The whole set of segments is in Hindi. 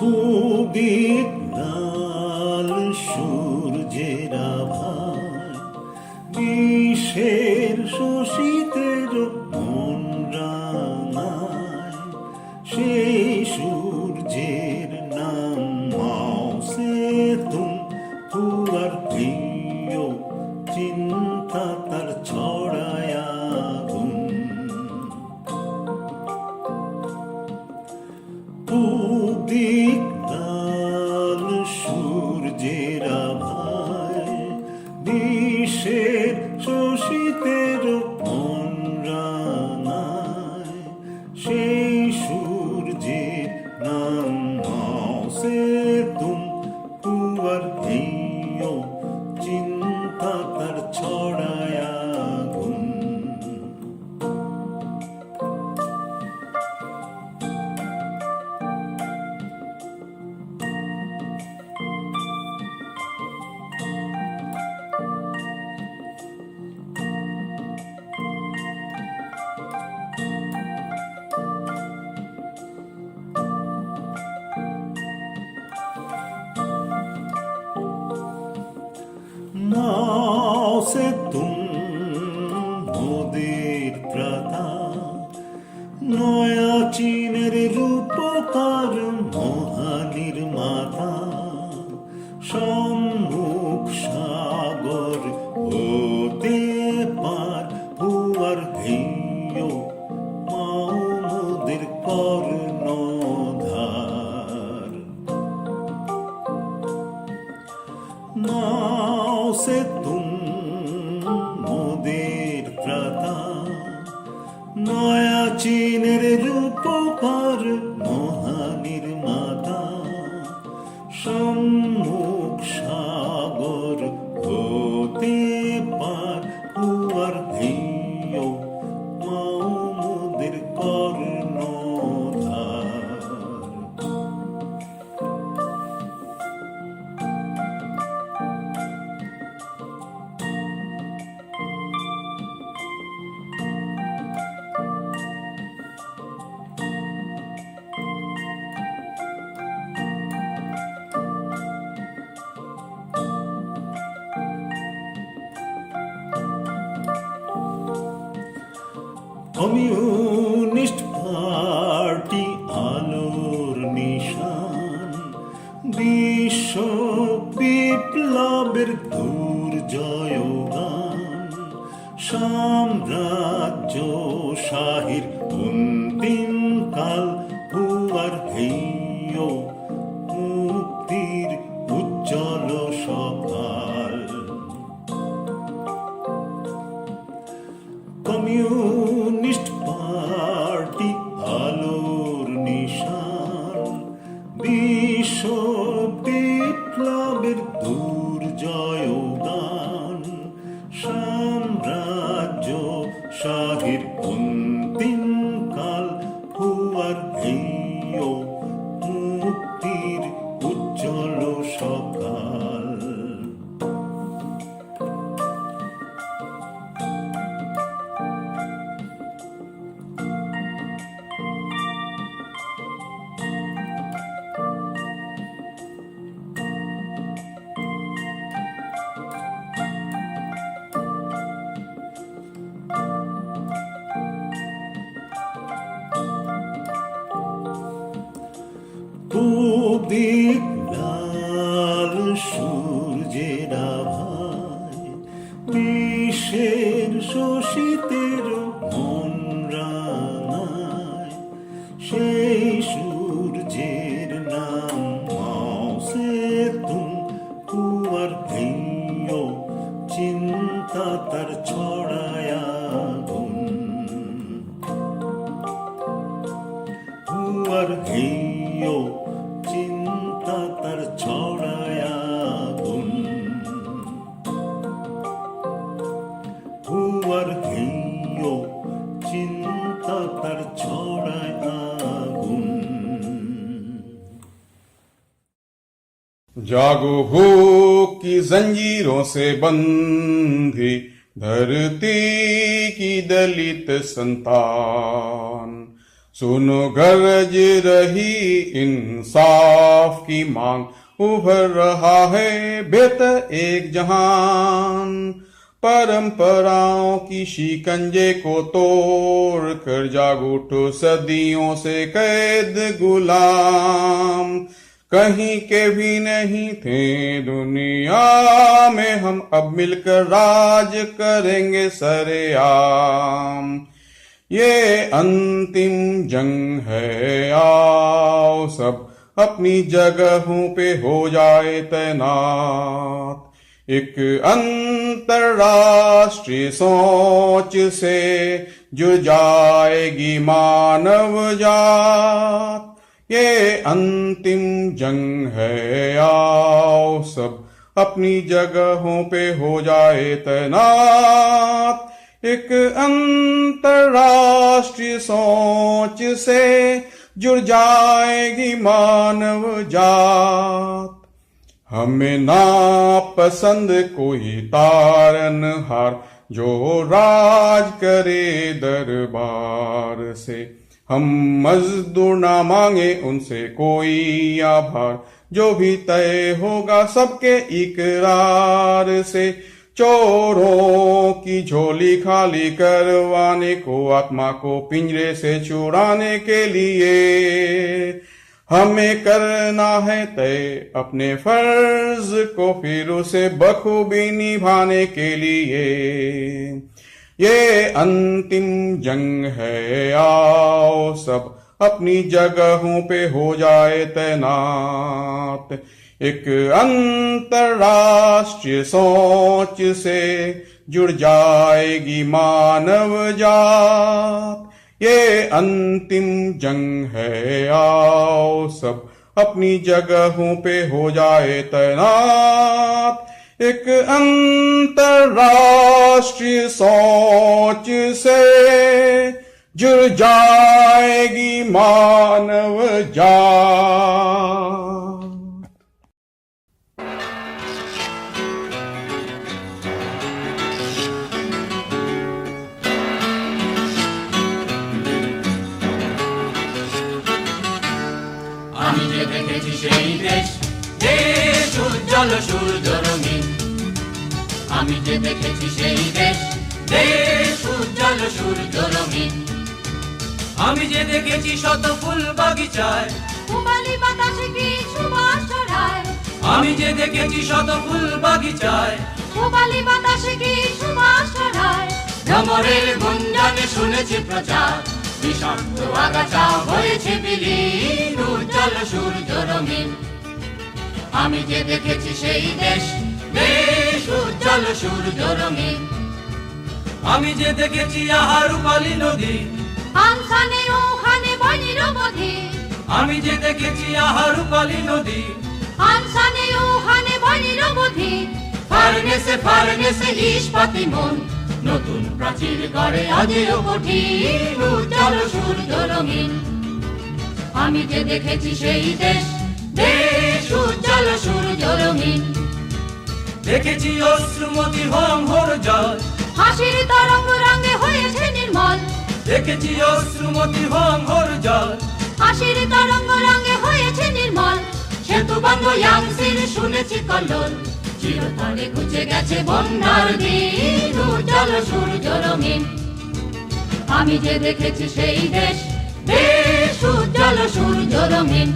পুদিক লাল সূর্যের আভায় বিষের শোষিতের মন রাঙায়, সেই সূর্যের নাম মাও সে তুম পুয়ার প্রিয় চিন্তা তার ছড়ায় আগুন। পুদিক লাল সূর্যের আভায় বিষের শোষিতের মন রাঙায়, সেই সূর্যের নাম মাও সে তুম পুয়ার প্রিয় চিন্তা তার ছড়ায় আগুন। মাও সে তুম মোদের ত্রাতা, নয়া চীনের রূপকার মহানির্মাতা, সম্মুখ সাগর হতে পার হুয়ার ধেয় মাও মোদের কর্ণধার। মাও সে তুম মোদের ত্রাতা, নয়া চীনের রূপকার মহানির্মাতা, সম্মুখ সাগর হতে পার হুয়ার ধেয় মাও মোদের কর্ণধার। কমিউনিস্ট পার্টি আলোর নিশান, বিশ্ব বিপ্লবের দুর্জয় গান, সাম্রাজ্য শাহীর অন্তিম কাল হুয়ার ধেয় মুক্তির উজ্জ্বল সকাল। কমিউনিস্ট পার্টি আলোর নিশান, বিশ্ব বিপ্লবের দুর্জয় গান, সাম্রাজ্য শাহীর অন্তিম কাল হুয়ার ধেয় মুক্তির উজ্জ্বল সকাল। পুদিক লাল সূর্যের আভায় বিষের শোষিতের মন রাঙায়, সেই সূর্যের নাম মাও সে তুম পুয়ার ধেয় চিন্তা তার ছড়ায় আগুন। হুয়ার ধেয় চিন্তা তার ছড়ায় আগুন। হুয়ার ধেয় চিন্তা তার ছড়ায় আগুন। जागो भूख की जंजीरों से बंधी धरती की दलित संतान, सुनो गरज रही इंसाफ की मांग, उभर रहा है बेहतर एक जहान। परंपराओं की शिकंजे को तोड़ कर जाग उठो सदियों से कैद गुलाम। कहीं के भी नहीं थे दुनिया में हम, अब मिलकर राज करेंगे सरेआम। ये अंतिम जंग है, आओ सब अपनी जगहों पे हो जाए तैनात। एक अंतरराष्ट्रीय सोच से जुड़ जाएगी मानव जात। ये अंतिम जंग है, आओ सब अपनी जगहों पे हो जाए तैनात। एक अंतरराष्ट्रीय सोच से जुड़ जाएगी मानव जात। हमें नापसंद कोई तारनहार, जो राज करे दरबार से। हम मजदूर ना मांगे उनसे कोई आभार, जो भी तय होगा सबके इकरार से। चोरों की झोली खाली करवाने को, आत्मा को पिंजरे से छुड़ाने के लिए हमें करना है तय अपने फर्ज को, फिर उसे बखूबी निभाने के लिए। ये अंतिम जंग है, आओ सब अपनी जगहों पे हो जाए तैनात। एक अंतरराष्ट्रीय सोच से जुड़ जाएगी मानव जात। ये अंतिम जंग है, आओ सब अपनी जगहों पे हो जाए तैनात। एक अंतरराष्ट्रीय सोच से जुड़ जाएगी मानव जात। আমি যে দেখেছি সেই দেশ, দেশ উজ্জ্বল সূর্য রঙিন। আমি যে দেখেছি সেই দেশ, দেশ উজ্জ্বল সূর্য রঙিন। আমি যে দেখেছি শত ফুল বাগিচায়, পুবালি বাতাসে কি সুবাস ছড়ায়। আমি যে দেখেছি শত ফুল বাগিচায়, পুবালি বাতাসে কি সুবাস ছড়ায়। ভ্রমরের গুঞ্জনে শুনেছি প্রচার, বিষাক্ত আগাছা হয়েছে বিলীন, উজ্জ্বল সূর্য রঙিন। আমি যে দেখেছি সেই দেশ, দেশ উজ্জ্বল সূর্য রঙিন। আমি যে দেখেছি আহা রূপালী নদী, আনসানে ওখানে বনির মধ্যে। আমি যে দেখেছি আহা রূপালী নদী, আনসানে ওখানে বনির মধ্যে। ফার্নেসে ফার্নেসে ইস্পাতি মন, নতুন প্রাচীর গড়ে আজও কঠিন, উজ্জ্বল সূর্য রঙিন। আমি যে দেখেছি সেই দেশ, দেশ উজ্জ্বল সূর্য রঙিন। দেখেছি অশ্রুমতি হর জল, হাসির তরঙ্গ রঙে হয়েছে নির্মল। দেখেছি অশ্রুমতি হর জল, হাসির তরঙ্গ রঙে হয়েছে নির্মল। সেতু বন্ধ ইয়াংসির শুনেছি কল্লোল, চিরতরে ঘুচে গেছে বন্যার দিন, উজ্জ্বল সূর্য রঙিন। আমি যে দেখেছি সেই দেশ, দেশ উজ্জ্বল সূর্য রঙিন।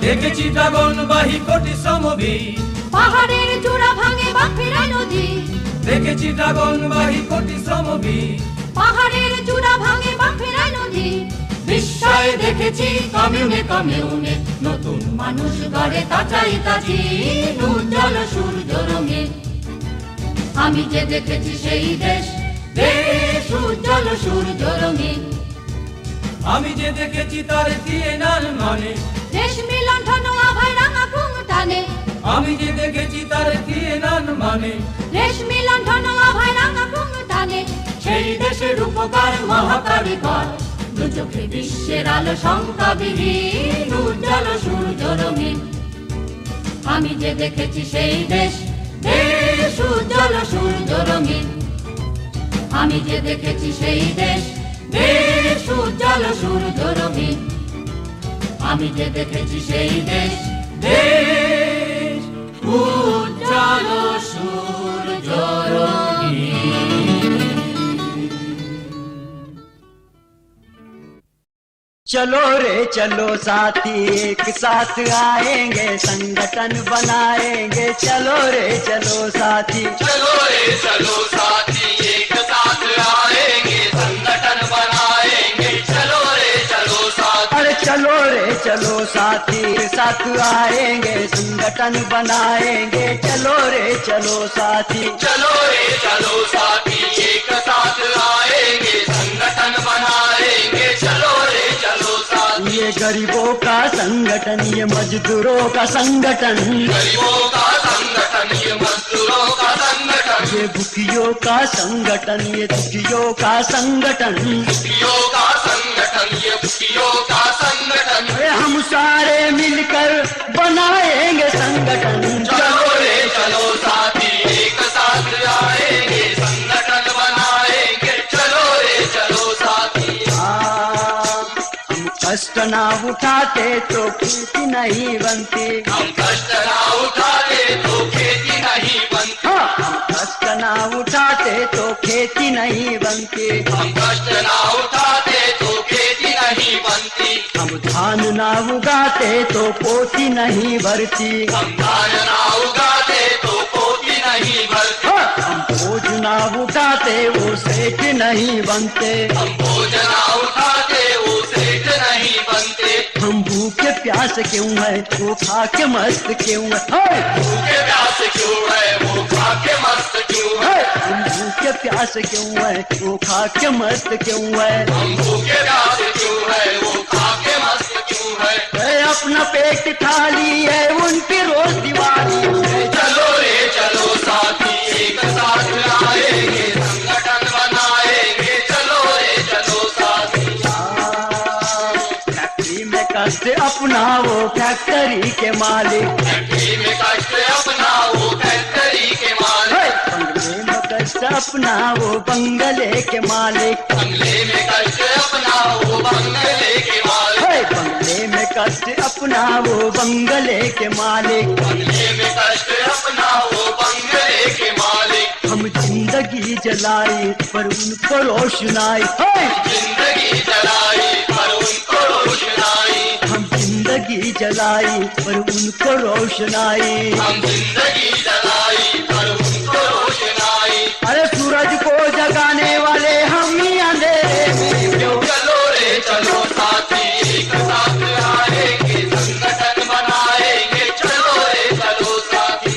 দেখেছি ড্রাগনবাহী কোটি শ্রমবীর, পাহাড়ের চূড়া ভাঙে বাঁকুড়া নদী। দেখেছি ড্রাগনবাহী কোটি শ্রমবীর, পাহাড়ের চূড়া ভাঙে বাঁকুড়া নদী। বিস্ময়ে দেখেছি কমিউনে কমিউনে নতুন মানুষ গড়ে তাচাই তাচি, উজ্জ্বল সূর্য রঙিন। আমি যে দেখেছি সেই দেশ, দেশ উজ্জ্বল সূর্য রঙিন। আমি যে দেখেছি তার দিয়ে নাল মানে, রেশমি লণ্ঠন আভায় রাঙা ঘুম টানে। আমি যে দেখেছি তার দিয়ে নাল মানে, রেশমি লণ্ঠন আভায় রাঙা ঘুম টানে। সেই দেশের উপকার মহাকারিগর, দু চোখে বিশ্বের আলো শঙ্কাবিহীন, উজ্জ্বল সূর্য রঙিন। আমি যে দেখেছি সেই দেশ, দেশ উজ্জ্বল সূর্য রঙিন। আমি যে দেখেছি সেই দেশ, দেশ উজ্জ্বল সূর্য রঙিন। আমি যে দেখেছি সেই দেশ, দেশ উজ্জ্বল সূর্য রঙিন। चलो रे चलो साथी एक साथ आएंगे संगठन बनाएंगे। चलो रे चलो साथी, चलो रे चलो साथी एक साथ आएंगे संगठन बनाएंगे। चलो रे चलो साथी, अरे चलो रे चलो साथी साथ आएंगे संगठन बनाएंगे। चलो रे चलो साथी, चलो रे चलो साथी एक साथ आएंगे संगठन बनाएंगे। चलो रे चलो साथी, ये गरीबों का संगठन, ये मजदूरों का संगठन, गरीबों का संगठन, ये मजदूरों का संगठन, ये भूखियों का संगठन, ये दुखियों का संगठन। दुखियों का संगठन, ये भूखियों का संगठन। अरे हम सारे मिलकर बनाएंगे संगठन। चलो रे चलो साथी एक साथ आएंगे संगठन बनाएंगे। चलो रे चलो साथी, हम कष्ट ना उठाते तो खेती नहीं बनती। हम कष्ट ना उठाते तो खेती नहीं बनती। हाँ, हम कष्ट ना उठाते तो खेती नहीं बनती। हम कष्ट ना उठाते तो खेती नहीं बनती। हम धान ना उगाते तो पोती नहीं भरती। हम धान ना उगाते तो पोती नहीं भरती। हाँ, हम बोझ ना उठाते वो सेठ नहीं बनते। हम बोझ ना उठाते वो सेठ नहीं बनते। हम भूखे प्यास क्यों है वो खा के मस्त क्यों है। हाय! भूखे प्यास क्यों है वो खा के मस्त क्यों है। हम भूखे प्यास क्यों है वो खा के मस्त क्यों है। हम भूखे प्यास क्यों है वो खा के मस्त क्यों है। अपना पेट खाली है उनकी रोज दिवाली है। चलो रे चलो साथी एक साथ आएंगे संगठन बनाएंगे। चलो रे चलो साथी, फैक्ट्री में कष्ट अपना वो फैक्ट्री के मालिक। फैक्ट्री में कष्ट अपना वो फैक्ट्री के मालिक। बंगले में कष्ट अपना वो बंगले के मालिक। बंगले में कष्ट अपना वो बंगले के मालिक। बंगले में कष्ट अपना वो बंगले के मालिक। बंगले में कष्ट अपना वो बंगले के मालिक। हम जिंदगी जलाई पर उनको रोशनाई। जिंदगी जलाई पर उनको रोशनाई। हम जिंदगी जलाई पर उनको रोशनाई। हम जिंदगी जलाई पर उनको रोशनाई। अरे सूरज को जगाने वाले हम ही अंधेरे में क्यों। चलो रे चलो साथी एक साथ आएंगे संगठन बनाएंगे। चलो रे चलो साथी,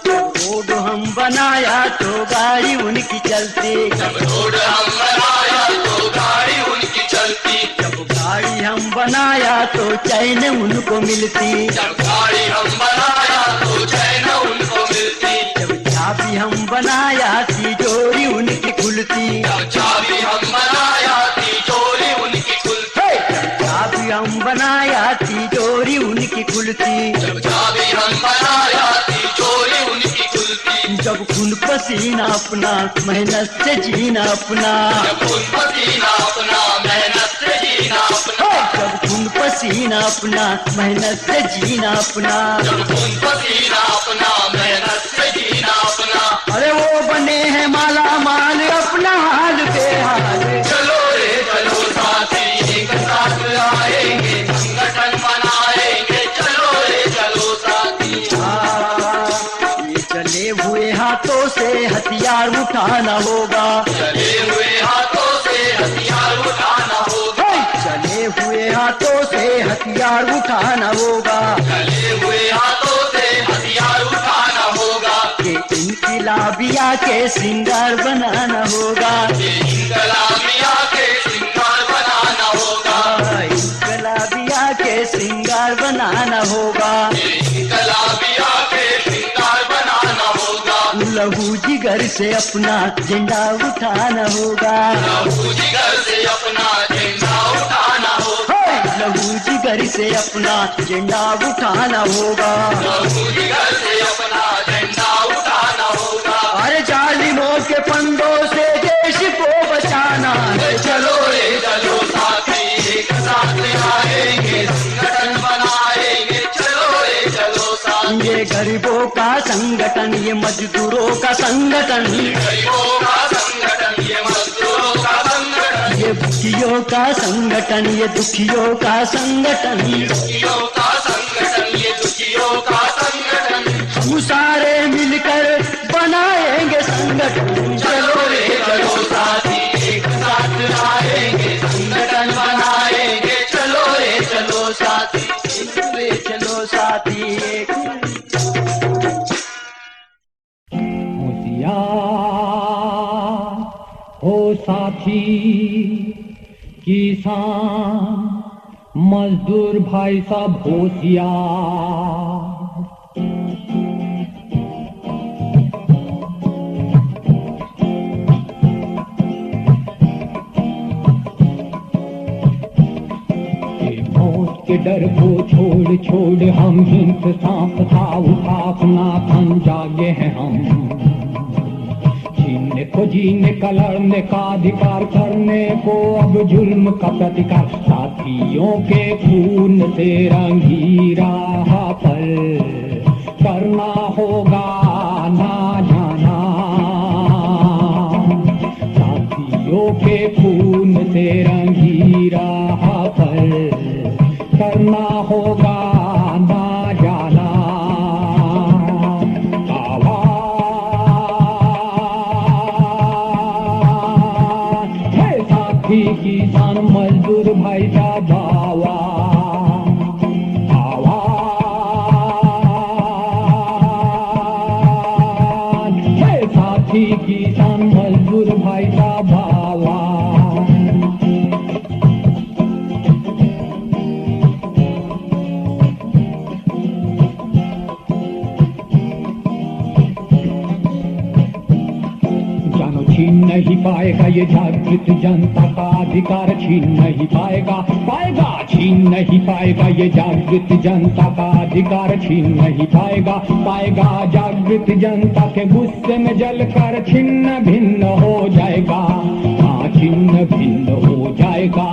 रोड हम बनाया तो गाड़ी उनकी चलती। जब रोड हम बनाया तो गाड़ी उनकी चलती। जब गाड़ी हम बनाया तो चैन उनको मिलती। जब गाड़ी हम बनाया तो चैन उनको मिलती। जब चाबी हम बनाया तिजोरी उनकी खुलती। जब चाबी हम बनाया तिजोरी उनकी खुलती। जब चाबी हम बनाया तिजोरी उनकी खुलती। जब चाबी हम बनाया तिजोरी उनकी खुलती। जब खून पसीना अपना मेहनत से जीना अपना। जब खून पसीना अपना मेहनत से जीना अपना। जब खून पसीना अपना मेहनत से जीना अपना। जब खून पसीना अपना मेहनत से जीना अपना। अरे वो बने हैं माला माल अपना हाल बेहाल। चलो रे चलो साथी एक साथ आएंगे संगठन बनाएंगे। चलो रे चलो साथी, ये चले हुए हाथों से हथियार उठाना होगा। चले हुए हाथों से हथियार उठाना होगा। चले हुए हाथों से हथियार उठाना होगा। चले हुए हाथों से हथियार उठाना होगा। कि इनकलाबिया के श्रृंगार बनाना होगा। इंकलाबिया के श्रृंगार बनाना होगा। इनकलाबिया के श्रृंगार बनाना होगा। इंकलाबिया के श्रृंगार बनाना होगा। लहू जिगर से अपना झंडा उठाना होगा। लहू जिगर से अपना झंडा उठाना होगा। लहू जिगर से अपना झंडा उठाना होगा। पूरी घर से अपना झंडा उठाना होगा। अरे जालिमों के फंदों से देश को बचाना है। चलो रे चलो साथी एक साथ आएंगे संगठन बनाएंगे। चलो रे चलो साथी। ये गरीबों का संगठन, ये मजदूरों का संगठन, गरीबों का संगठन, ये मजदूरों का संगठन, ये भूखियों का संगठन, ये दुखियों का संगठन, दुखियों का संगठन, ये दुखियों का संगठन। हम सारे मिलकर बनाएंगे संगठन। चलो रे चलो साथी एक साथ आएंगे संगठन बनाएंगे। चलो रे चलो साथी। रे चलो साथी एक। होशियार हो साथी, किसान मजदूर भाई सब होशियार। के डर को छोड़ छोड़ हम हिंस सांप था उठा अपना तन जागे हैं हम। जीने को जीने का लड़ने का अधिकार, करने को अब जुल्म का प्रतिकार। साथियों के खून से रंगी राह पर करना होगा ना जाना। साथियों के खून से रंगी राह पर करना होगा ना जाना। आवाज है साथी किसान मजदूर भाई साहब, आवाज है साथी किसान मजदूर भाई साहब। छीन नहीं पाएगा ये जागृत जनता का अधिकार, छीन नहीं पाएगा छीन नहीं पाएगा ये जागृत जनता का अधिकार, छीन नहीं पाएगा जागृत जनता के गुस्से में जलकर छिन्न भिन्न हो जाएगा। हाँ छिन्न भिन्न हो जाएगा,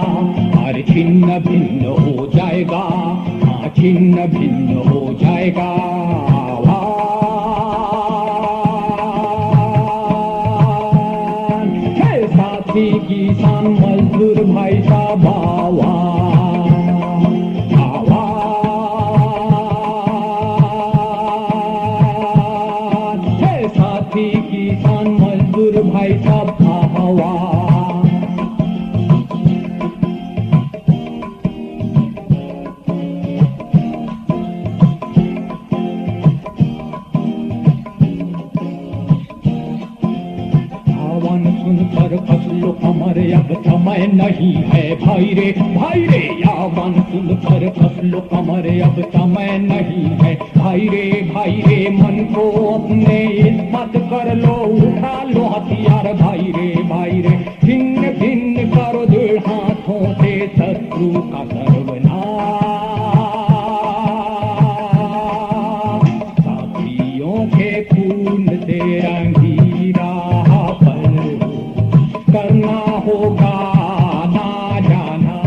अरे छिन्न भिन्न हो जाएगा, हाँ छिन्न भिन्न हो जाएगा। किसान मजदूर भाई साहब, आवाज है साथी किसान मजदूर भाई साहब, आवाज। सुनकर फसलो हमारे अब समय नहीं है भाई रे आवान सुनकर फसलो हमारे अब समय नहीं है भाई रे मन को अपने इस्मत कर लो, उठा लो हथियार भाई रे भिन्न भिन्न करो दृढ़ हाथों से शत्रु का सर्वनाश। साथियों के खून से रंगी राह पर करना होगा ना जाना।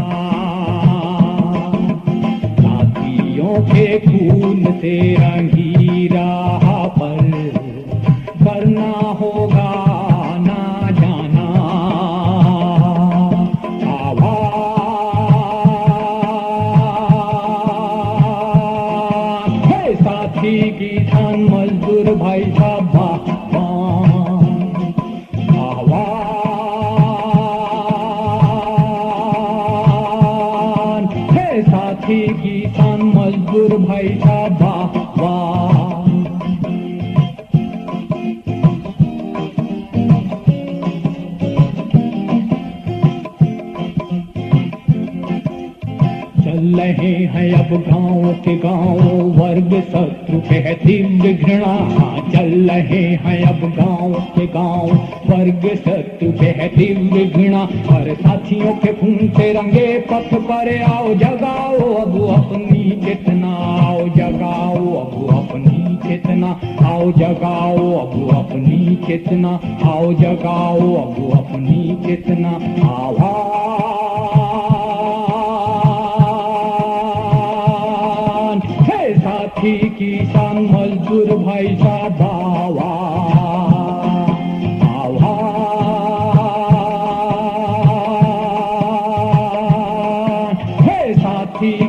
साथियों के खून से रंगी राह पर करना होगा ना जाना। आवाज है साथी किसान मजदूर भाई साहब, साथी किसान मजदूर भाई साहब, चल रहे हैं अब गांव के गांव, वर्ग शत्रु पे है तीव्र घृणा। चल रहे हैं अब गांव के गांव, वर्ग शत्रु पे है तीव्र घृणा। हर साथियों के खून से रंगे पथ पर आओ जगाओ अब अपनी चेतना, आओ जगाओ अब अपनी चेतना, आओ जगाओ अब अपनी चेतना, आओ जगाओ अब अपनी चेतना। आवाज है साथी किसान मजदूर भाई साहब,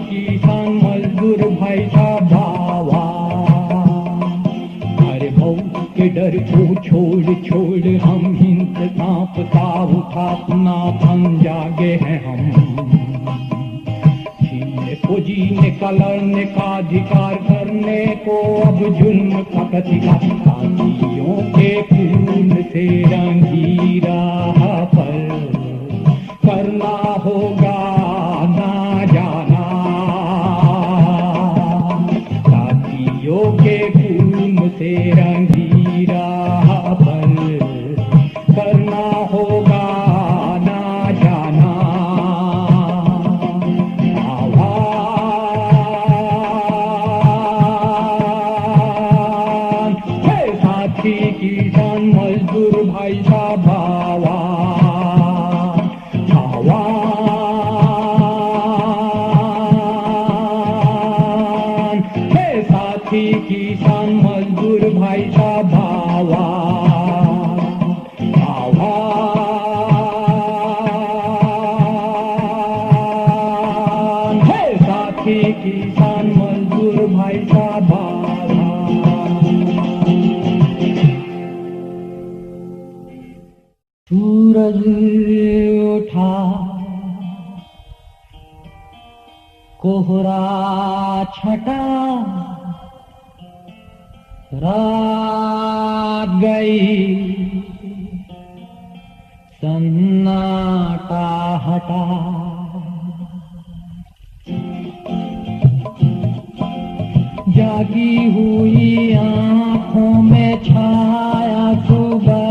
किसान मजदूर भाई साहब। अरे मौत के डर को छोड़ छोड़ हम हिंद सांप सा उठा अपना फन जागे हैं हम। जीने को जीने का, लड़ने का अधिकार, करने को अब जुल्म का प्रतिकार। साथियों के खून से रंगी राह पर करना होगा ना जाना। साथियों के खून से रंगी राह पर करना होगा ना जाना। आवाज है साथी किसान मजदूर भाई साहब, किसान मजदूर भाई साहब। है साथी किसान मजदूर भाई साहब। सूरज उठा कोहरा छटा, रात गई सन्नाटा हटा। जागी हुई आंखों में छाया सुबह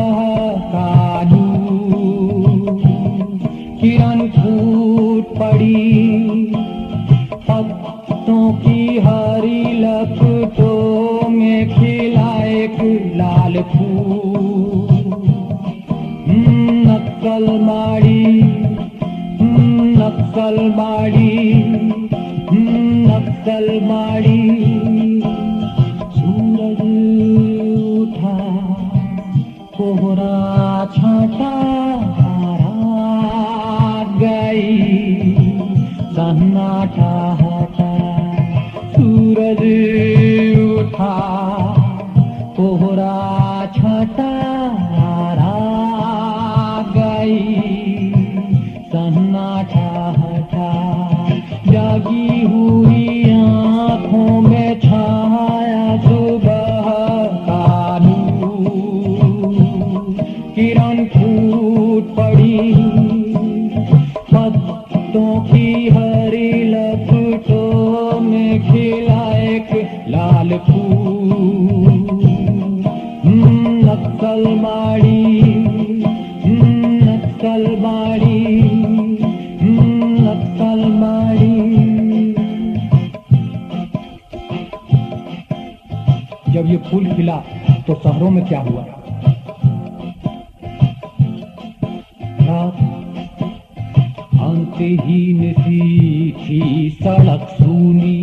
का नूर, किरण फूट पड़ी पत्तों की हरी लपटों में, खिला एक लाल फूल। नक्सल माड़ी, नक्सल माड़ी, नक्सल माड़ी। सूरज उठा कोहरा छाटा, रात गई सन्नाटा हटा। सूरज उठा कोहरा छटा, रात गई सन्नाटा हटा। जागी हुई आंखों में छाया सुबह का नूर, किरण फूट पड़ी पत्तों की हरी लपटों में, खिला एक लाल फूल। नक्सल माड़ी, नक्सल माड़ी, नक्सल माड़ी। जब ये फूल खिला तो शहरों में क्या हुआ? रात अंतहीन सी थी सड़क सूनी,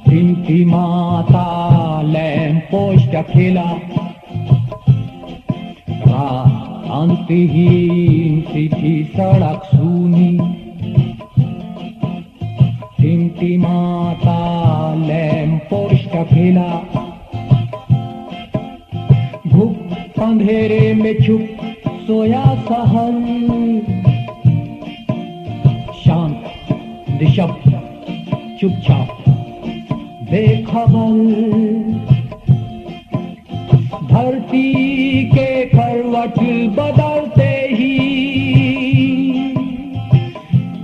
टिमटिमाता लैंप पोस्ट अकेला। रात अंतहीन सी थी सड़क सूनी, टिमटिमाता लैंप पोस्ट अकेला। घुप अंधेरे में छुप सोया शहर, शांत निशब्द चुपचाप बेखबर। धरती के करवट बदलते ही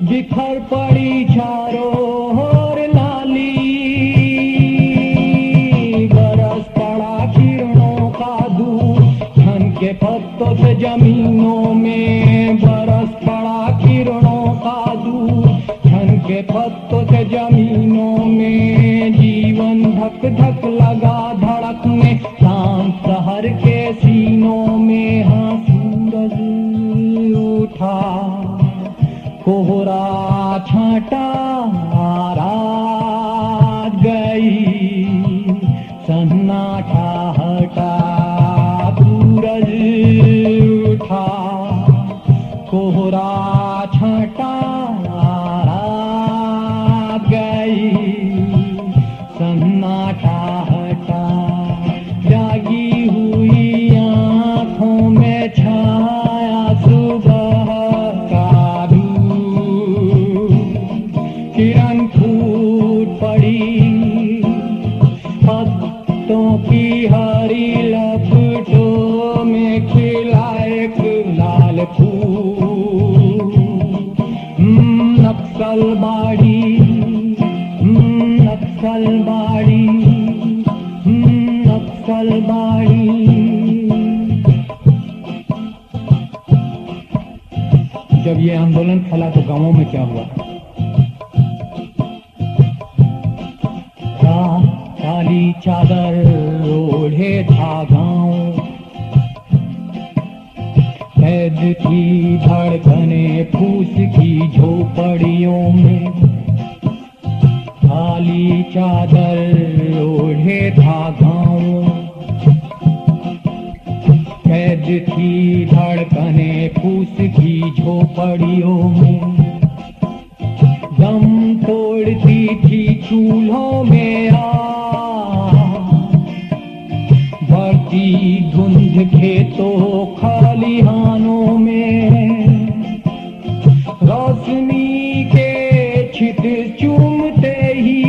बिखर पड़ी चारों ओर लाली, बरस पड़ा किरणों का दूर धन के पत्तों से जमीनों में, बरस पड़ा किरणों का दूर धन के पत्तों से जमीनों में। जीवन धक धक लगा धड़कने शाम शहर के सीनों में। हाँ सूरज उठा कोहरा छाटा रात गई सन्नाटा हटा। सूरज उठा कोहरा छाटा रात गई सन्नाटा हटा। जागी हुई आँखों में छाया सुबह का धूप, किरण फूट पड़ी पत्तों की हरी लपटों में, खिला एक लाल फूल। नक्सलबाड़ी नक्सलबाड़ी नक्सलबाड़ी। जब ये आंदोलन फैला तो गांवों में क्या हुआ? काली चादर ओढ़े था गांव, कैद थी धड़कने फूस की झोपड़ियों में। काली चादर ओढ़े था गांव, कैद थी धड़कने फूस की झोपड़ियों में। दम तोड़ती थी चूल्हों में बढ़ती धुंध खेतों खलिहानों में। रोशनी के छित चूमते ही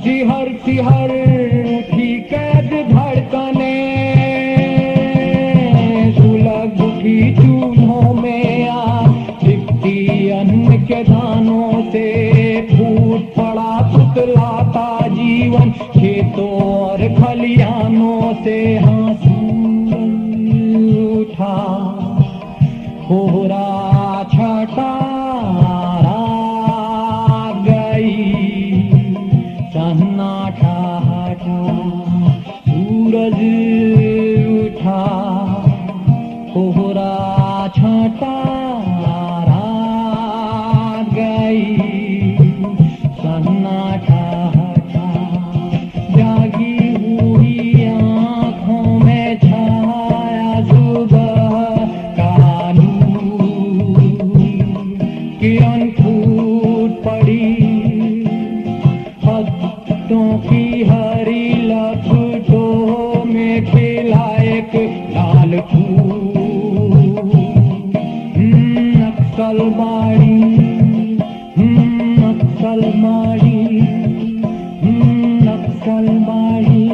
सिहर सिहर उठी कैद धड़कने। सुलग उठी चूल्हों में लिपटी अन्न के दानों से। फूट पड़ा तुतलाता जीवन खेतों और खलिहानों से। हाँ सूरज उठा कोहरा छटा रात गई सन्नाटा हटा। सूरज उठा कोहरा छटा रात गई सन्नाटा हटा। जागी हुई आँखों में छाया सुबह का नूर, किरण फूट पड़ी पत्तों की हरी लपटों में। खिला एक लाल फूल। नक्सलबाड़ी नक्सलबाड़ी नक्सलबाड़ी।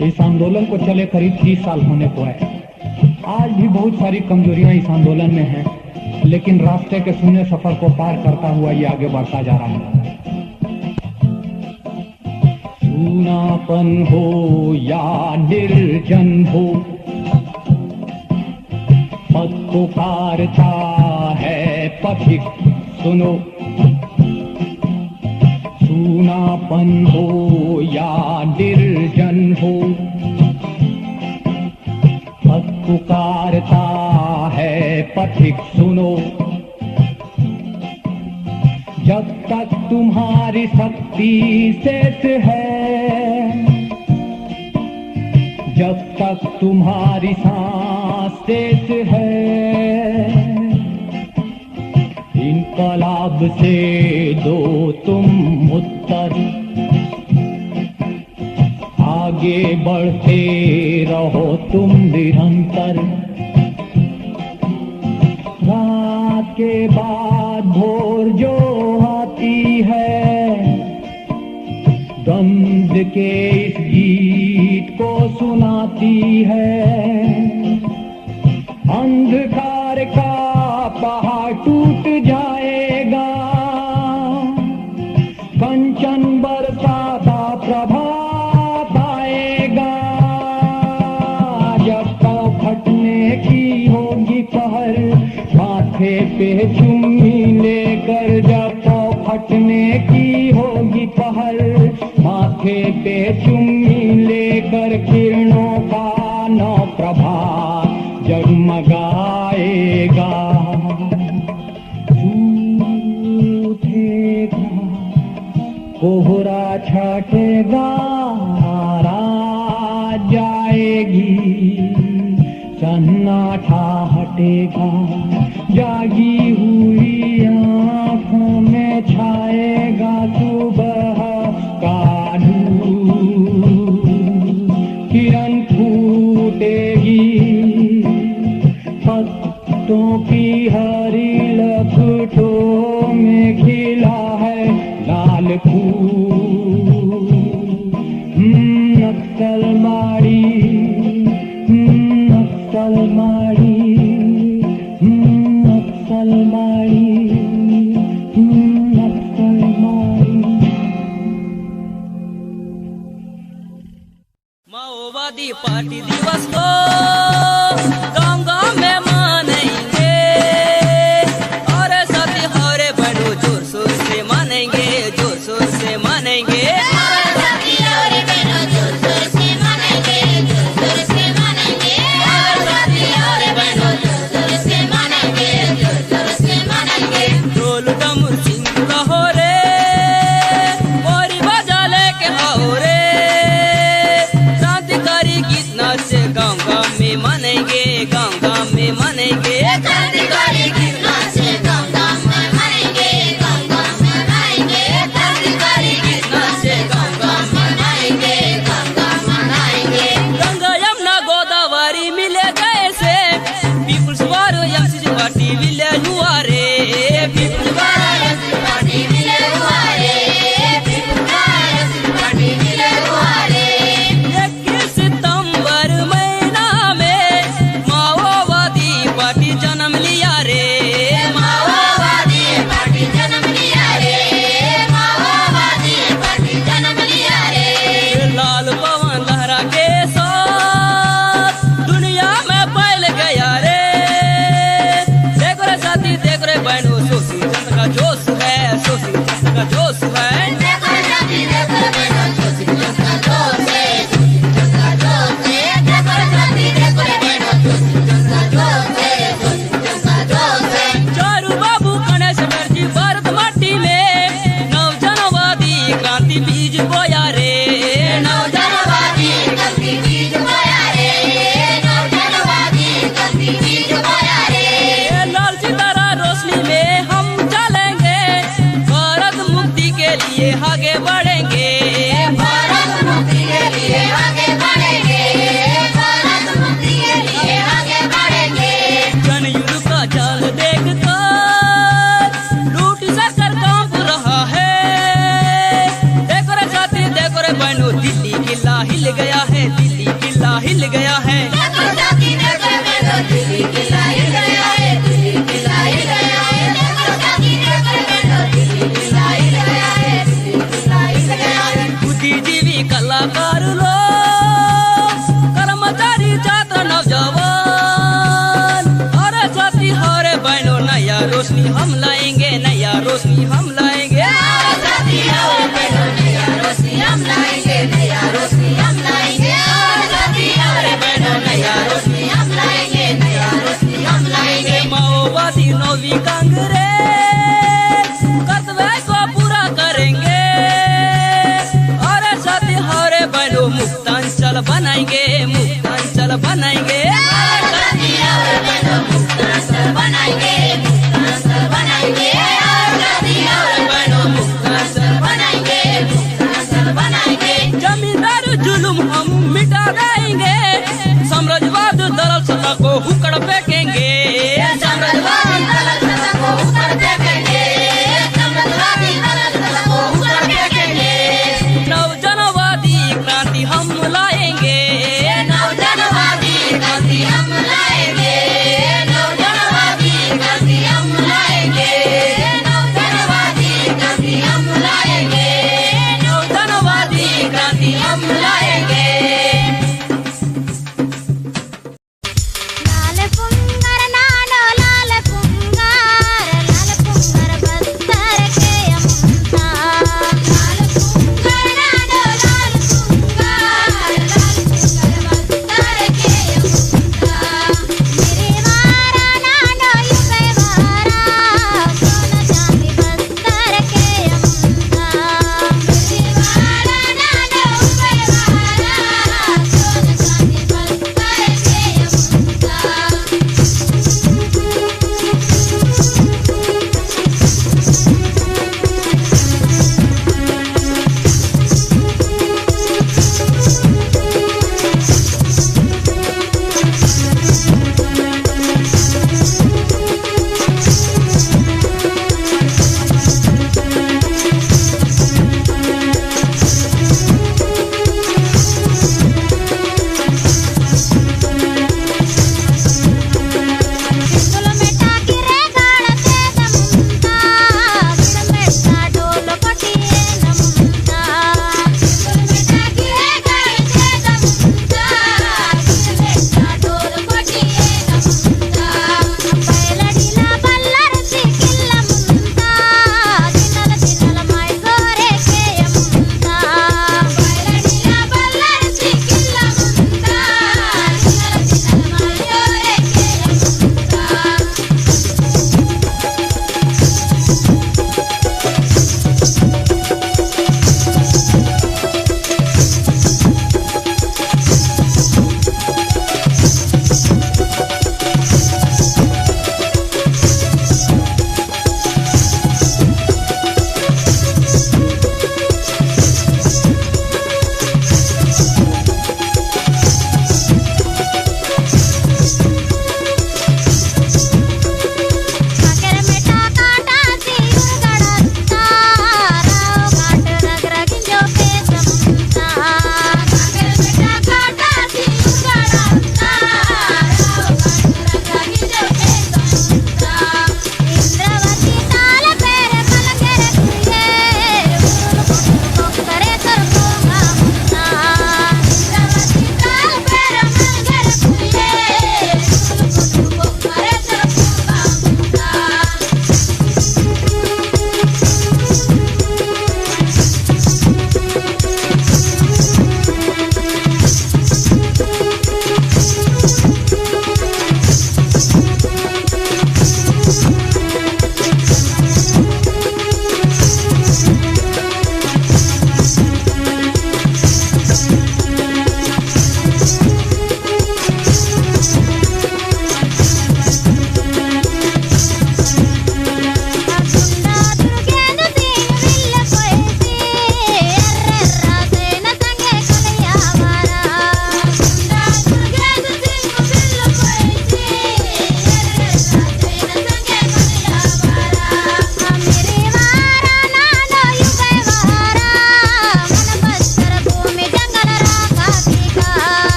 इस आंदोलन को चले करीब 30 साल होने को है। आज भी बहुत सारी कमजोरियां इस आंदोलन में हैं, लेकिन रास्ते के सुने सफर को पार करता हुआ ये आगे बढ़ता जा रहा है। सूनापन हो या निर्जन हो, पथ पुकारता है पथिक सुनो। सूनापन हो या निर्जन हो, पथ पुकारता है पथिक सुनो। जब तक तुम्हारी शक्ति शेष है, जब तक तुम्हारी सांस शेष है, इनकलाब से दो तुम उत्तर। आगे बढ़ते रहो तुम निरंतर। रात के बाद भोर जो आती है, द्वंद के इस गीत को सुनाती है। अंधकार का पहाड़ टूट जाएगा, कंचन बरसाता प्रभात आएगा, जब पाँव फटने की होगी पहर, माथे पे चुम्मी लेकर, जब पाँव फटने की होगी पहर, माथे पे चुम्मी लेकर, किरणों का नौ प्रभात जगमगाएगा। उठेगा कोहरा छटेगा, रात जाएगी, सन्नाटा हटेगा, जागी हुई आँखों में छाएगा सुबह का धूप, किरण फूटेगी, पत्तों की हरी लपटों में खिला है लाल फूल। नक्सलबाड़ी, नक्सलबाड़ी, नक्सलबाड़ी, नक्सलबाड़ी। माओवादी पार्टी दिवस को गाँव-गाँव में मानेंगे, और साथी हरे बहनों जोर-शोर से मानेंगे, जोर-शोर से मानेंगे। ढोल डमरू सिंह हो रे, मोरी बजा लेके आओ रे, क्रांतिकारी गीत नाच से गाँव-गाँव में मानेंगे, गाँव-गाँव में मानेंगे। क्रांतिकारी गीत नाच से गाँव-गाँव में मानेंगे, गाँव-गाँव में मानेंगे, क्रांतिकारी गीत नाच से गाँव-गाँव में मानेंगे, गाँव-गाँव में मानेंगे। गंगा यमुना गोदावरी मिले जैसे, पीपुल्स वार एमसीसी पार्टी मिले हुआ रे, पीपुल्स वार एमसीसी पार्टी मिले हुआ रे, पीपुल्स वार एमसीसी पार्टी मिले हुआ रे। 21 सितंबर महीना में माओवादी पार्टी जन्म लिया रे, माओवादी पार्टी जन्म लिया रे, माओवादी पार्टी जन्म लिया रे। लाल पवन लहरा के साथ दुनिया में फैल गया रे। देखो रे साथी, देखो रे बहनों, सोशी चंद का जोश है, सोशी चंद का जोश है। देखो जाति देखो बहनों, सोशी चंद का जोश है, सोशी चंद का जोश है। देखो जाति देखो बहनों, सोशी चंद का जोश है, सोशी चंद का जोश है। चारू बाबू गणेश चटर्जी भारत माटी में नवजनवादी क्रांति बीज बोया रे, नवजनवादी क्रांति बीज बोया रे, नवजनवादी क्रांति बीज बोया रे। लाल सितारा रोशनी में हम चलेंगे, भारत मुक्ति के लिए आगे बढ़ेंगे, भारत मुक्ति के लिए आगे बढ़ेंगे, भारत मुक्ति के लिए आगे बढ़ेंगे। जनयुद्ध का जाल देखकर लूटी सरकार कांप रहा है। देखो रे साथी, देखो रे बहनों, दिल्ली किला हिल गया है, दिल्ली किला हिल गया है। देखो जाति देखो बहनों, दिल्ली किला हिल गया है, दिल्ली किला हिल गया है। देखो जाति देखो बहनों, दिल्ली किला हिल गया है, दिल्ली किला हिल गया है। बुद्धिजीवी कलाकार लोग, कर्मचारी छात्र नौजवान, और साथी हरे बहनों, नया रोशनी हम लाएंगे, नया रोशनी हम लाएंगे। जाति हरे बहनों, नया रोशनी हम लाएंगे, नया रोशनी हम लाएंगे। जाति हरे बहनों, नया रोशनी हम लाएंगे, नया रोशनी हम लाएंगे। माओवादी नौवीं कांग्रेस कर्तव्य को पूरा करेंगे, और साथी हरे बहनों, मुक्तांचल बनाएंगे, मुक्तांचल बनाएंगे। जाति हरे बहनों, मुक्तांचल बनाएंगे, मुक्तांचल बनाएंगे। जाति हरे बहनों, मुक्तांचल बनाएंगे, मुक्तांचल बनाएंगे। जमींदार जुलुम हम मिटा देंगे, साम्राज्यवाद दलाल सत्ता को हुक्कड़ फेंकेंगे, साम्राज्यवादी दलाल सत्ता को ऊपर फेंकेंगे, साम्राज्यवादी दलाल सत्ता को ऊपर फेंकेंगे। नवजनवादी क्रांति हम लाएंगे, नवजनवादी क्रांति हम लाएंगे,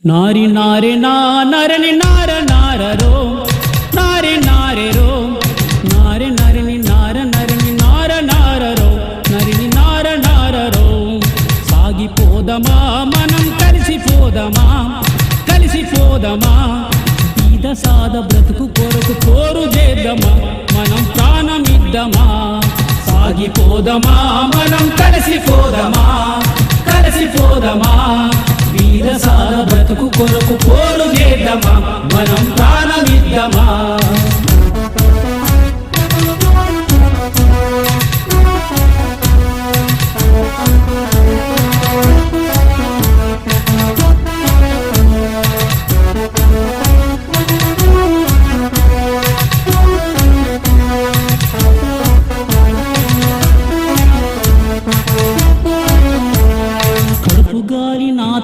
नारी नारे ना नरनि नार नाररो नारे नारे रो नारे नरनि नार नरनि नार नाररो नरिनि नार नाररो సాగిపోదమా మనం కలిసిపోదమా కలిసిపోదమా ఈద సాద బ్రతుకు కొరకు కోరు చేద్దామా మనం ప్రాణమిద్దామా సాగిపోదమా మనం కలిసిపోదమా కలిసిపోదమా వీర సార బ్రతుకు కొరకు కోరు చేద్దామా మనం ప్రాణమిద్దామా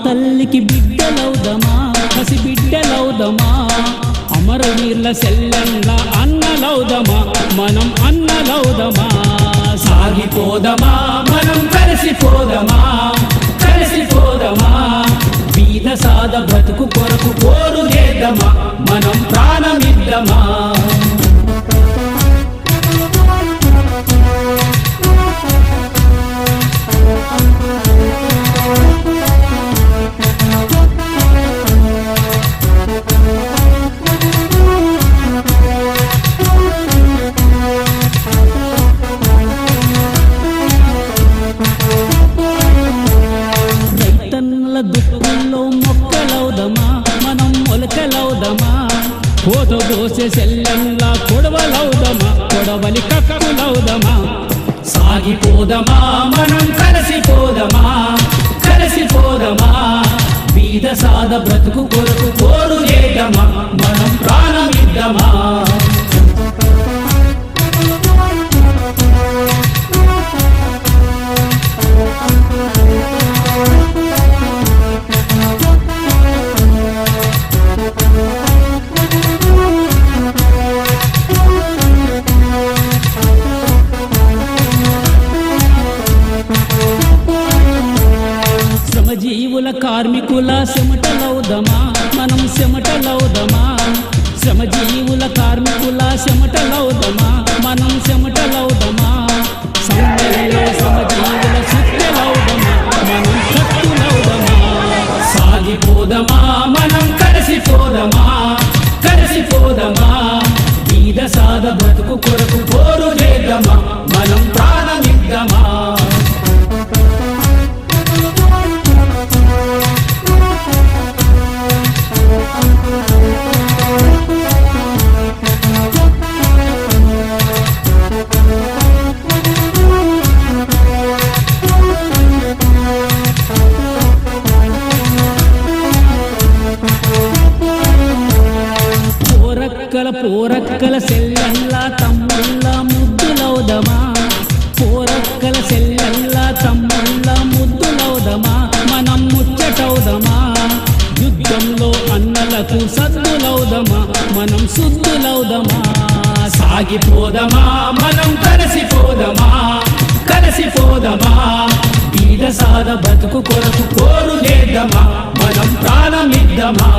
తల్లికి బిడ్డలౌదమా కసి బిడ్డలౌదమా అమరవీర్ల సెల్లెంల అన్నలౌదమా మనం అన్నలౌదమా సాగిపోదమా మనం కలిసిపోదమా కలిసిపోదమా వీర సాద బ్రతుకు కొరకు కోరు చేద్దామా మనం ప్రాణమిద్దామా దుఃఖంలో మొక్కలవుదమా మనం మొలకలవుదమా కోతో దోసే సెల్లంలా కొడవలవుదమా కొడవలి కక్కులవుదమా సాగిపోదమా మనం కలిసిపోదమా కలిసిపోదమా బీద సాద బ్రతుకు కొరకు కోరు చేద్దామా మనం ప్రాణమిద్దామా శ్రమజీవుల కార్మికుల చెమటలౌదమా మనం చెమటలౌదమా శ్రమజీవుల కార్మికుల చెమటలౌదమా మనం చెమటలౌదమా సౌందర్యంలో శ్రమజీవుల సుత్తెలౌదమా మనం కత్తులౌదమా సాగిపోదమా మనం కలిసిపోదమా కలిసిపోదమా వీర సాద బ్రతుకు కొరకు కోరు చేద్దామా మనం ప్రాణమిద్దామా పోరక్కల సెల్లల్లా తమ్ముళ్ళ ముద్దులౌదమా పోరక్కల సెల్లల్లా తమ్ముళ్ళ ముద్దులౌదమా మనం ముచ్చటౌదమా యుద్ధంలో అన్నలకు సద్దులౌదమా మనం శుద్ధులౌదమా సాగిపోదమా మనం కలిసిపోదమా కలిసిపోదమా బీద సాద బతుకు కొరకు కోరు చేద్దామా మనం ప్రాణమిద్దామా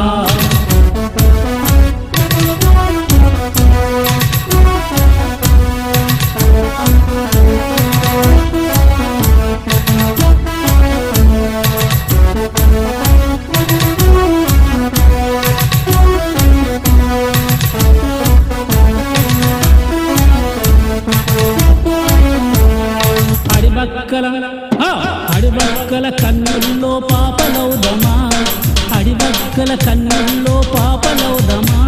అడిబక్కల కన్నుల్లో పాపలౌదమా అడిబక్కల కన్నుల్లో పాపలౌదమా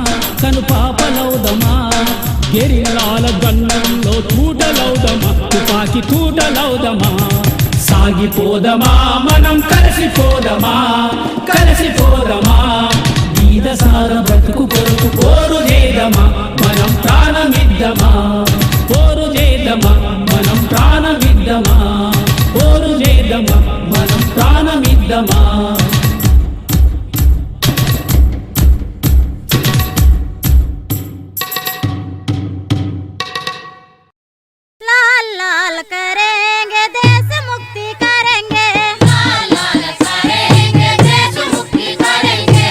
కను పాపలౌదమా గెరిలాల గన్నుల్లో తూటలౌదమా తుపాకి తూటలౌదమా సాగిపోదమా మనం కలిసిపోదమా కలిసిపోదమా వీర సార బ్రతుకు కొరకు కోరు చేద్దామా మనం ప్రాణమిద్దామా కోరు చేద్దామా మనం ప్రాణమిద్దామా కోరు చేద్దామా మనం ప్రాణమిద్దామా लाल लाल करेंगे देश मुक्ति करेंगे लाल लाल करेंगे देश मुक्ति करेंगे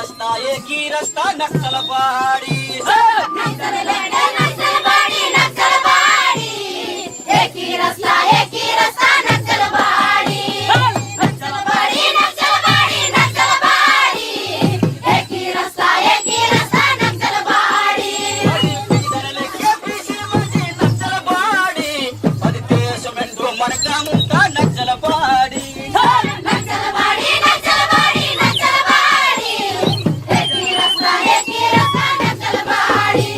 रस्ता एक ही रस्ता नक्सलवाड़ी नक्सल लढे नक्सलवाडी नक्सलवाडी एक ही रस्ता नक्सलवाडी नक्सलवाडी नक्सलवाडी नक्सलवाडी एक ही रस्ता नक्सलवाडी नक्सलवाड़ी पद देश में दो मन ग्रामों का नक्सलवाड़ी नक्सलवाडी नक्सलवाडी नक्सलवाडी एक ही रस्ता नक्सलवाडी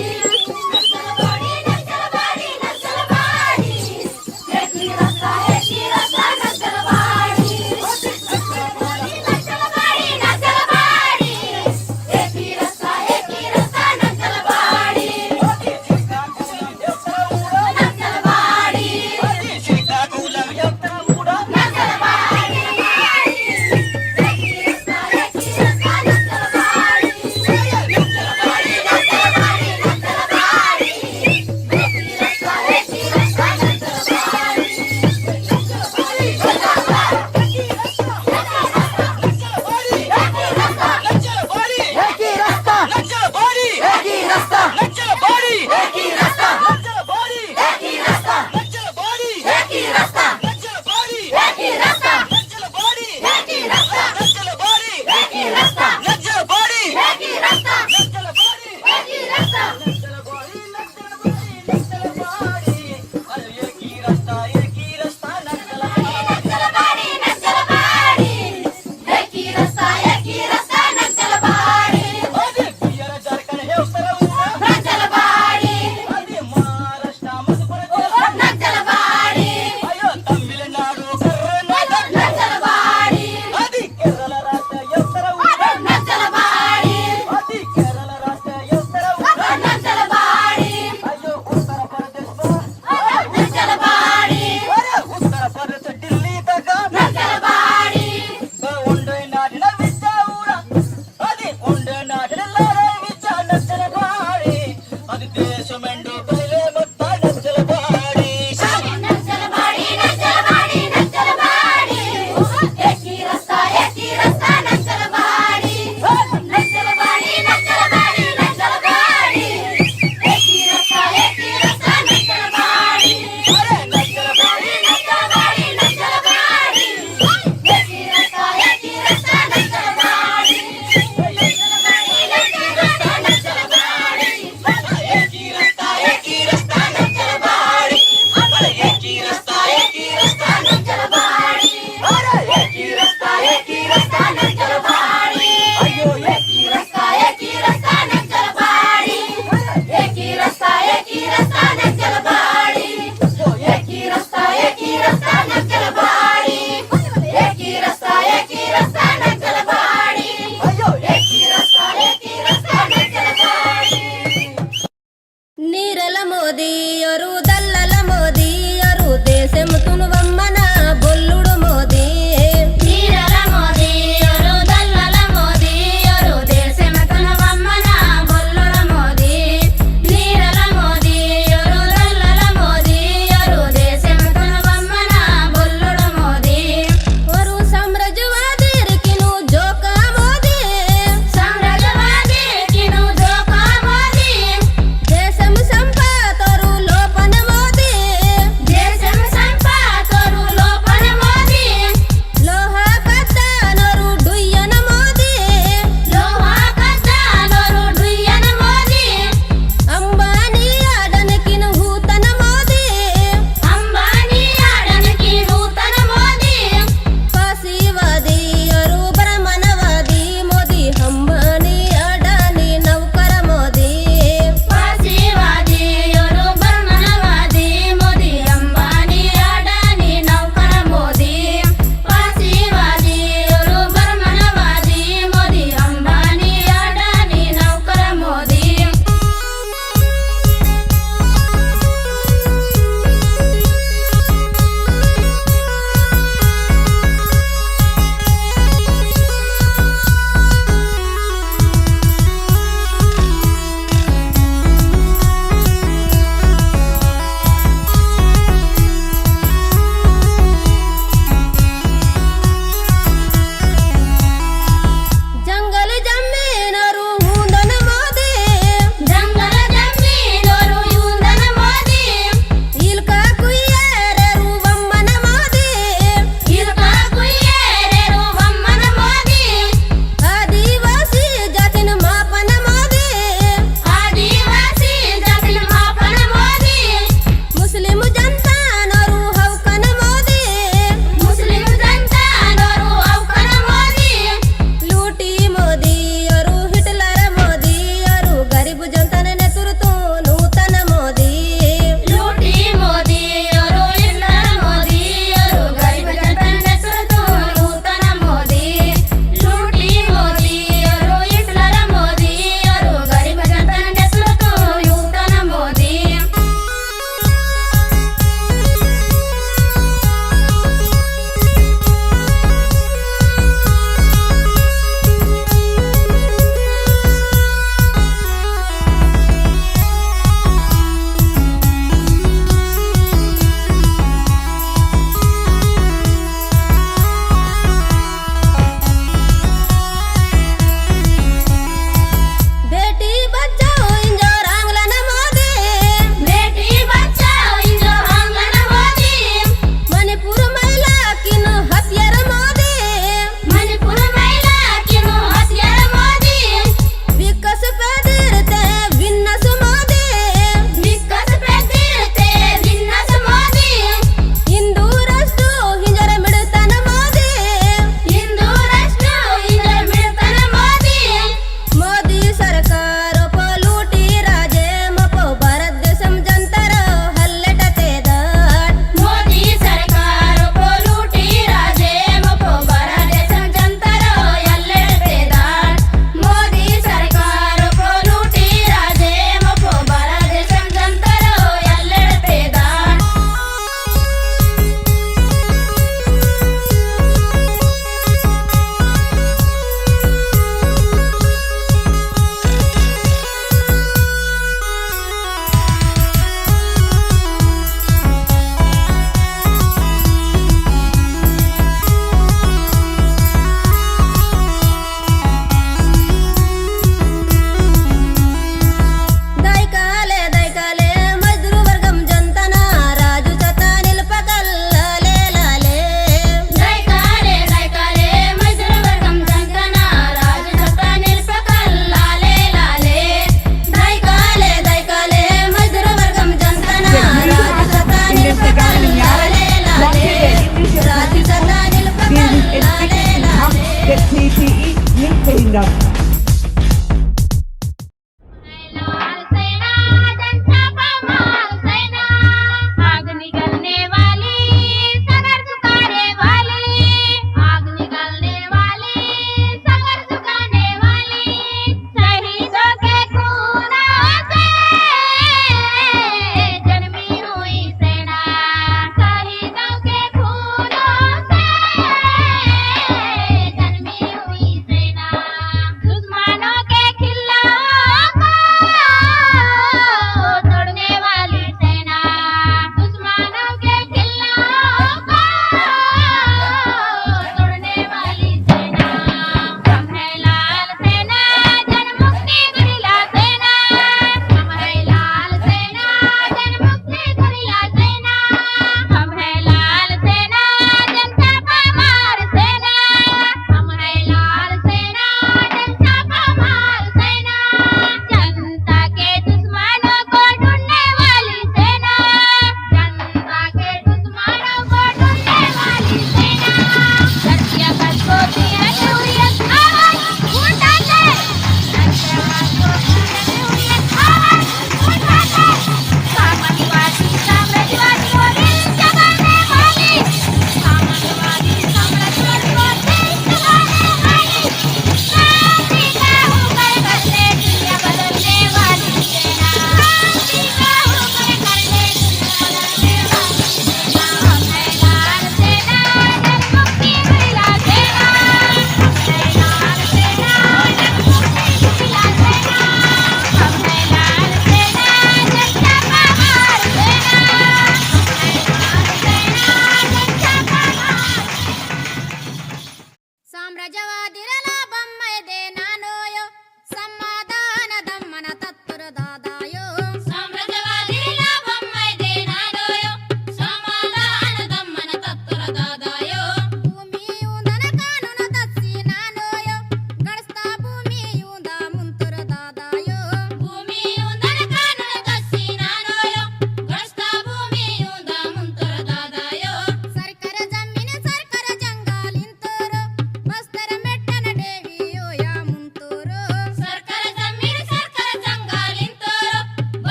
kingdom.